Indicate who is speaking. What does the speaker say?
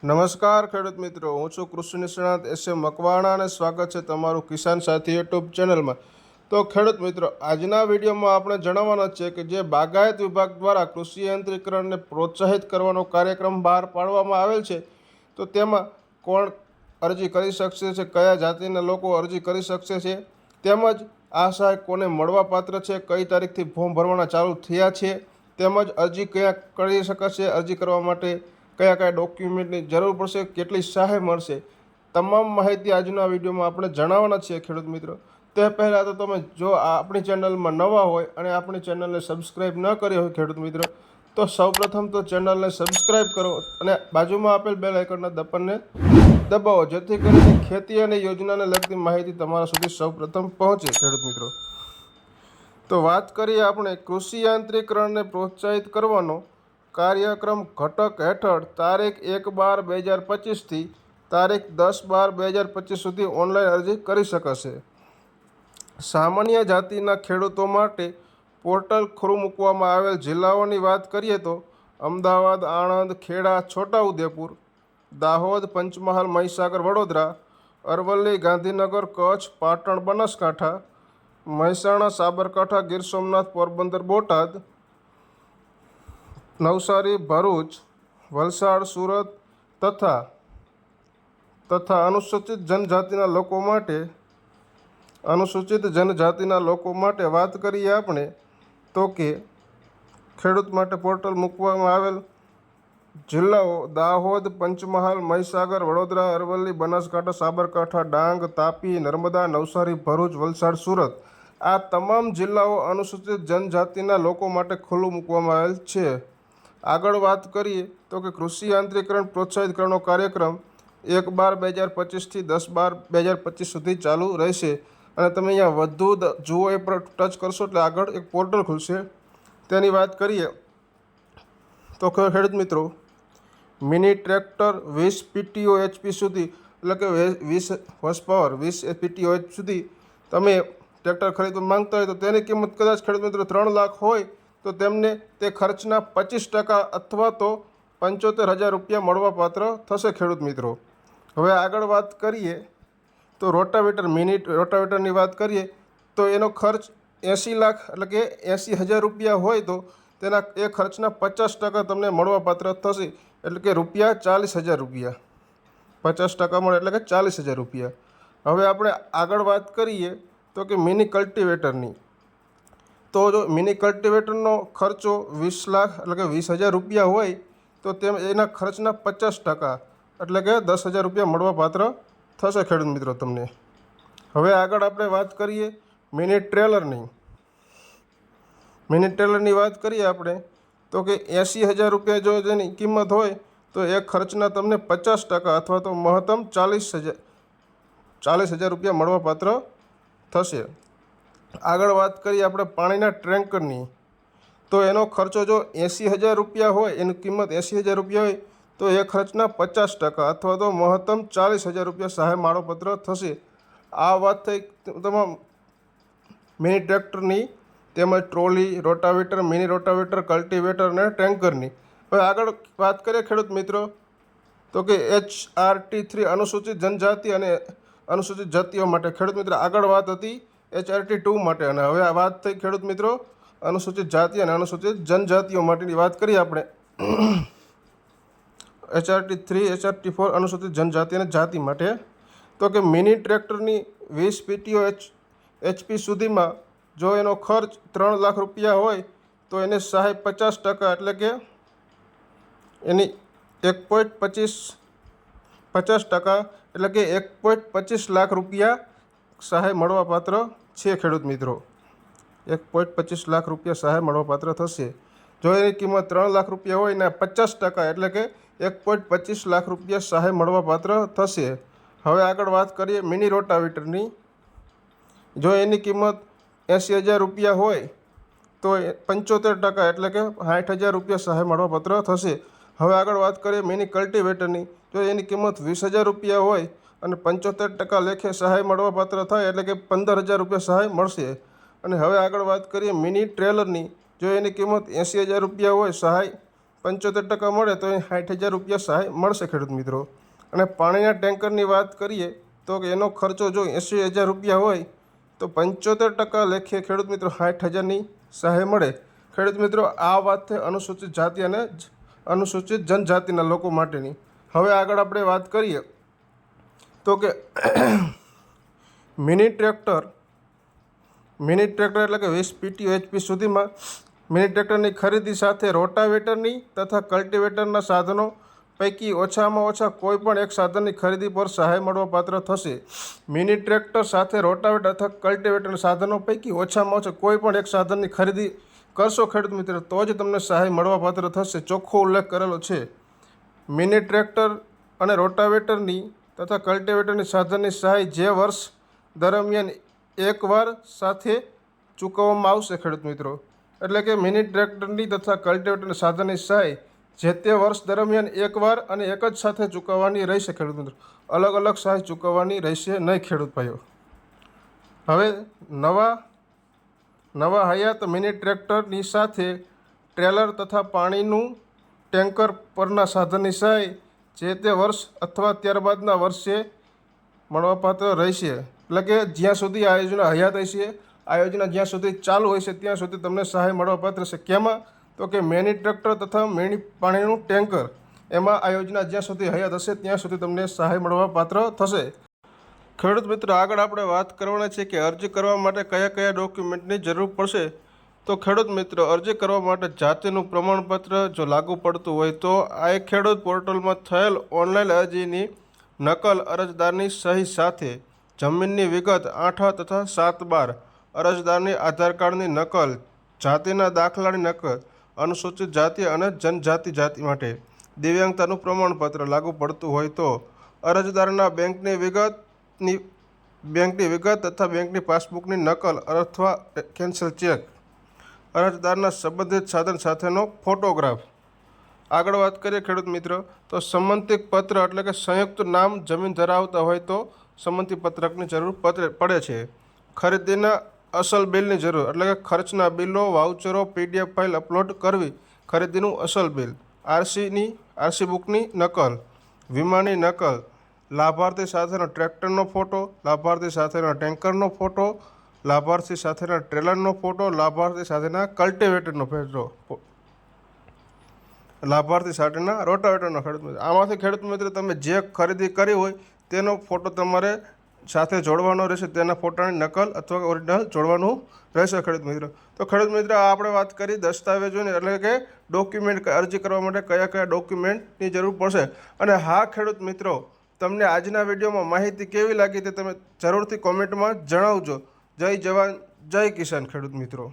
Speaker 1: નમસ્કાર ખેડૂત મિત્રો, હું છું કૃષિ નિષ્ણાત એસ એ મકવાણા અને સ્વાગત છે તમારું કિસાન સાથી યુટ્યુબ ચેનલમાં। તો ખેડૂત મિત્રો, આજના વિડીયોમાં આપણે જણાવવાના છે કે જે બાગાયત વિભાગ દ્વારા કૃષિ યંત્રીકરણને પ્રોત્સાહિત કરવાનો કાર્યક્રમ બહાર પાડવામાં આવેલ છે, તો તેમાં કોણ અરજી કરી શકશે છે, કયા જાતિના લોકો અરજી કરી શકશે છે, તેમજ આ સહાય કોને મળવાપાત્ર છે, કઈ તારીખથી ફોર્મ ભરવાના ચાલુ થયા છે, તેમજ અરજી ક્યાં કરી શકાશે, અરજી કરવા માટે કયા કયા ડોક્યુમેન્ટની જરૂર પડશે, કેટલી સહાય મળશે, તમામ માહિતી આજના વિડીયોમાં આપણે જણાવવાના છીએ ખેડૂત મિત્રો। તે પહેલાં તો તમે જો આપણી ચેનલમાં નવા હોય અને આપણી ચેનલને સબસ્ક્રાઈબ ન કરી હોય ખેડૂત મિત્રો, તો સૌપ્રથમ તો ચેનલને સબસ્ક્રાઈબ કરો અને બાજુમાં આપેલ બેલ આઇકનના બટનને દબાવો, જેથી કરીને ખેતી અને યોજનાને લગતી માહિતી તમારા સુધી સૌપ્રથમ પહોંચે ખેડૂત મિત્રો। તો વાત કરીએ આપણે કૃષિ યાંત્રિકરણને પ્રોત્સાહિત કરવાનો કાર્યક્રમ ઘટક હેઠળ તારીખ 1/12/2025થી તારીખ 10/12/2025 સુધી ઓનલાઈન અરજી કરી શકાશે। સામાન્ય જાતિના ખેડૂતો માટે પોર્ટલ ખુલ્લું મૂકવામાં આવેલ જિલ્લાઓની વાત કરીએ તો અમદાવાદ, આણંદ, ખેડા, છોટાઉદેપુર, દાહોદ, પંચમહાલ, મહીસાગર, વડોદરા, અરવલ્લી, ગાંધીનગર, કચ્છ, પાટણ, બનાસકાંઠા, મહેસાણા, સાબરકાંઠા, ગીર સોમનાથ, પોરબંદર, બોટાદ, નવસારી, ભરૂચ, વલસાડ, સુરત તથા અનુસૂચિત જનજાતિના લોકો માટે વાત કરીએ આપણે તો કે ખેડૂત માટે પોર્ટલ મૂકવામાં આવેલ જિલ્લાઓ દાહોદ, પંચમહાલ, મહીસાગર, વડોદરા, અરવલ્લી, બનાસકાંઠા, સાબરકાંઠા, ડાંગ, તાપી, નર્મદા, નવસારી, ભરૂચ, વલસાડ, સુરત, આ તમામ જિલ્લાઓ અનુસૂચિત જનજાતિના લોકો માટે ખુલ્લું મૂકવામાં આવેલ છે। આગળ વાત કરીએ તો કે કૃષિ યાંત્રિકરણ પ્રોત્સાહિત કરવાનો કાર્યક્રમ 1/12/2025થી 10/12/2025 સુધી ચાલુ રહેશે। અને તમે અહીંયા વધુ જુઓ એ પર ટચ કરશો એટલે આગળ એક પોર્ટલ ખુલશે, તેની વાત કરીએ તો ખેડૂત મિત્રો, મિની ટ્રેક્ટર 20 PTO HP સુધી, એટલે કે 20 હોર્સ પાવર 20 PTO સુધી તમે ટ્રેક્ટર ખરીદવા માંગતા હોય તો તેની કિંમત કદાચ ખેડૂત મિત્રો 3 લાખ હોય તો તેમને તે ખર્ચના 25% અથવા તો 75,000 રૂપિયા મળવાપાત્ર થશે ખેડૂત મિત્રો। હવે આગળ વાત કરીએ તો રોટાવેટર, મિની રોટાવેટરની વાત કરીએ તો એનો ખર્ચ 80 લાખ એટલે કે 80,000 રૂપિયા હોય તો તેના એ ખર્ચના 50% તમને મળવાપાત્ર થશે, એટલે કે રૂપિયા 40,000 રૂપિયા, 50% મળે એટલે કે 40,000 રૂપિયા। હવે આપણે આગળ વાત કરીએ તો કે મિની કલ્ટિવેટરની, તો જો મિની કલ્ટિવેટરનો ખર્ચો 20 લાખ એટલે કે 20,000 રૂપિયા હોય તો એના ખર્ચના 50% એટલે કે 10,000 રૂપિયા મળવાપાત્ર થશે ખેડૂત મિત્રો તમને। હવે આગળ આપણે વાત કરીએ મિની ટ્રેલરની વાત કરીએ આપણે તો કે 80,000 રૂપિયા જો જેની કિંમત હોય તો એ ખર્ચના તમને 50% અથવા તો મહત્તમ 40,000 રૂપિયા મળવાપાત્ર થશે। આગળ વાત કરીએ આપણે પાણીના ટેન્કરની, તો એનો ખર્ચો જો 80,000 રૂપિયા હોય, એની કિંમત 80,000 રૂપિયા હોય તો એ ખર્ચના 50% અથવા તો મહત્તમ 40,000 રૂપિયા સહાય મળવાપાત્ર થશે। આ વાત થઈ તમામ મિની ટ્રેક્ટરની, તેમજ trolley, rotavator, mini rotavator, cultivator અને ટેન્કરની। હવે આગળ વાત કરીએ ખેડૂત મિત્રો તો કે HRT3 અનુસૂચિત જનજાતિ અને અનુસૂચિત જાતિઓ માટે ખેડૂત મિત્રો, આગળ વાત હતી HRT2 માટે, અને હવે આ વાત થઈ ખેડૂત મિત્રો અનુસૂચિત જાતિ અને અનુસૂચિત જનજાતિઓ માટેની વાત કરીએ આપણે HRT3, HRT4 અનુસૂચિત જનજાતિ અને જાતિ માટે, તો કે મિની ટ્રેક્ટરની 20 PTO HP સુધીમાં જો એનો ખર્ચ 3 લાખ રૂપિયા હોય તો એને સહાય 50% એટલે કે એની 50% એટલે કે 1.25 લાખ રૂપિયા સહાય મળવાપાત્ર છે ખેડૂત મિત્રો। 1.25 લાખ રૂપિયા સહાય મળવાપાત્ર થશે જો એની કિંમત 3 લાખ રૂપિયા હોય ને 50% એટલે કે 1.25 લાખ રૂપિયા સહાય મળવાપાત્ર થશે। હવે આગળ વાત કરીએ મિની રોટાવેટરની, જો એની કિંમત 80,000 રૂપિયા હોય તો 75% એટલે કે 60,000 રૂપિયા સહાય મળવાપાત્ર થશે। હવે આગળ વાત કરીએ મિની કલ્ટિવેટરની, જો એની કિંમત 20,000 રૂપિયા હોય અને 75% લેખે સહાય મળવાપાત્ર થાય એટલે કે 15,000 રૂપિયા સહાય મળશે। અને હવે આગળ વાત કરીએ મિની ટ્રેલરની, જો એની કિંમત 80,000 રૂપિયા હોય, સહાય 75% મળે તો 60,000 રૂપિયા સહાય મળશે ખેડૂત મિત્રો। અને પાણીના ટેન્કરની વાત કરીએ તો કે એનો ખર્ચો જો 80,000 રૂપિયા હોય તો 75% લેખે ખેડૂત મિત્રો 60,000ની સહાય મળે। ખેડૂત મિત્રો આ વાત છે અનુસૂચિત જાતિ અને અનુસૂચિત જનજાતિના લોકો માટેની। હવે આગળ આપણે વાત કરીએ તો કે મિની ટ્રેક્ટર એટલે કે 20 PTOHP સુધીમાં મિની ટ્રેક્ટરની ખરીદી સાથે રોટાવેટરની તથા કલ્ટિવેટરના સાધનો પૈકી ઓછામાં ઓછા કોઈ પણ એક સાધનની ખરીદી પર સહાય મળવાપાત્ર થશે। મિની ટ્રેક્ટર સાથે રોટાવેટર અથવા કલ્ટિવેટરના સાધનો પૈકી ઓછામાં ઓછા કોઈ પણ એક સાધનની ખરીદી કરશો ખેડૂત મિત્રો તો જ તમને સહાય મળવાપાત્ર થશે, ચોખ્ખો ઉલ્લેખ કરેલો છે। મિની ટ્રેક્ટર અને રોટાવેટરની તથા કલ્ટિવેટરની સાધનની સહાય જે વર્ષ દરમિયાન એકવાર સાથે ચૂકવવામાં આવશે ખેડૂત મિત્રો। એટલે કે મિની ટ્રેક્ટરની તથા કલ્ટિવેટરની સાધનની સહાય જે તે વર્ષ દરમિયાન એકવાર અને એક જ સાથે ચૂકવવાની રહેશે ખેડૂત મિત્રો, અલગ અલગ સહાય ચૂકવવાની રહેશે નહીં ખેડૂત ભાઈઓ। હવે નવા હયાત મિની ટ્રેક્ટરની સાથે ટ્રેલર તથા પાણીનું ટેન્કર પરના સાધનની સહાય જે તે વર્ષ અથવા ત્યારબાદના વર્ષે મળવાપાત્ર રહેશે। એટલે કે જ્યાં સુધી આ યોજના હયાત હશે, આ યોજના જ્યાં સુધી ચાલુ હશે ત્યાં સુધી તમને સહાય મળવાપાત્ર છે। કેમાં? તો કે મિની ટ્રેક્ટર તથા મિની પાણીનું ટેન્કર, એમાં આ યોજના જ્યાં સુધી હયાત હશે ત્યાં સુધી તમને સહાય મળવાપાત્ર થશે। ખેડૂત મિત્રો આગળ આપણે વાત કરવાના છે કે અરજી કરવા માટે કયા કયા ડોક્યુમેન્ટની જરૂર પડશે। તો ખેડૂત મિત્રો અરજી કરવા માટે જાતિનું પ્રમાણપત્ર જો લાગુ પડતું હોય તો આ ખેડૂત પોર્ટલમાં થયેલ ઓનલાઈન અરજીની નકલ, અરજદારની સહી સાથે જમીનની વિગત 8 તથા 7/12, અરજદારની આધાર કાર્ડની નકલ, જાતિના દાખલાની નકલ, અનુસૂચિત જાતિ અને જનજાતિ માટે દિવ્યાંગતાનું પ્રમાણપત્ર લાગુ પડતું હોય તો અરજદારના બેંકની વિગત તથા બેંકની પાસબુકની નકલ અથવા કેન્સલ ચેક, અરજદારના સંબંધિત સાધન સાથેનો ફોટોગ્રાફ। આગળ વાત કરીએ ખેડૂત મિત્રો તો સંમતિ પત્ર એટલે કે સંયુક્ત નામ જમીન ધરાવતા હોય તો સંમતિ પત્રકની જરૂર પડે છે। ખરીદીના અસલ બિલની જરૂર એટલે કે ખર્ચના બિલો, વાઉચરો, PDF ફાઇલ અપલોડ કરવી, ખરીદીનું અસલ બિલ, આરસી બુકની નકલ, વીમાની નકલ, લાભાર્થી સાથેનો ટ્રેક્ટરનો ફોટો, લાભાર્થી સાથેના ટેન્કરનો ફોટો, લાભાર્થી સાથેના ટ્રેલરનો ફોટો, લાભાર્થી સાથેના કલ્ટિવેટરનો ફોટો, લાભાર્થી સાથેના રોટાવેટરનો। ખેડૂત મિત્રો આમાંથી ખેડૂત મિત્રો તમે જે ખરીદી કરી હોય તેનો ફોટો તમારે સાથે જોડવાનો રહેશે, તેના ફોટાની નકલ અથવા ઓરિજિનલ જોડવાનું રહેશે ખેડૂત મિત્રો। તો ખેડૂત મિત્રો આપણે વાત કરી દસ્તાવેજોની એટલે કે ડોક્યુમેન્ટ, અરજી કરવા માટે કયા કયા ડોક્યુમેન્ટની જરૂર પડશે। અને હા ખેડૂત મિત્રો તમને આજના વિડીયોમાં માહિતી કેવી લાગી તે તમે જરૂરથી કોમેન્ટમાં જણાવજો। જય જવાન જય કિસાન ખેડૂત મિત્રો।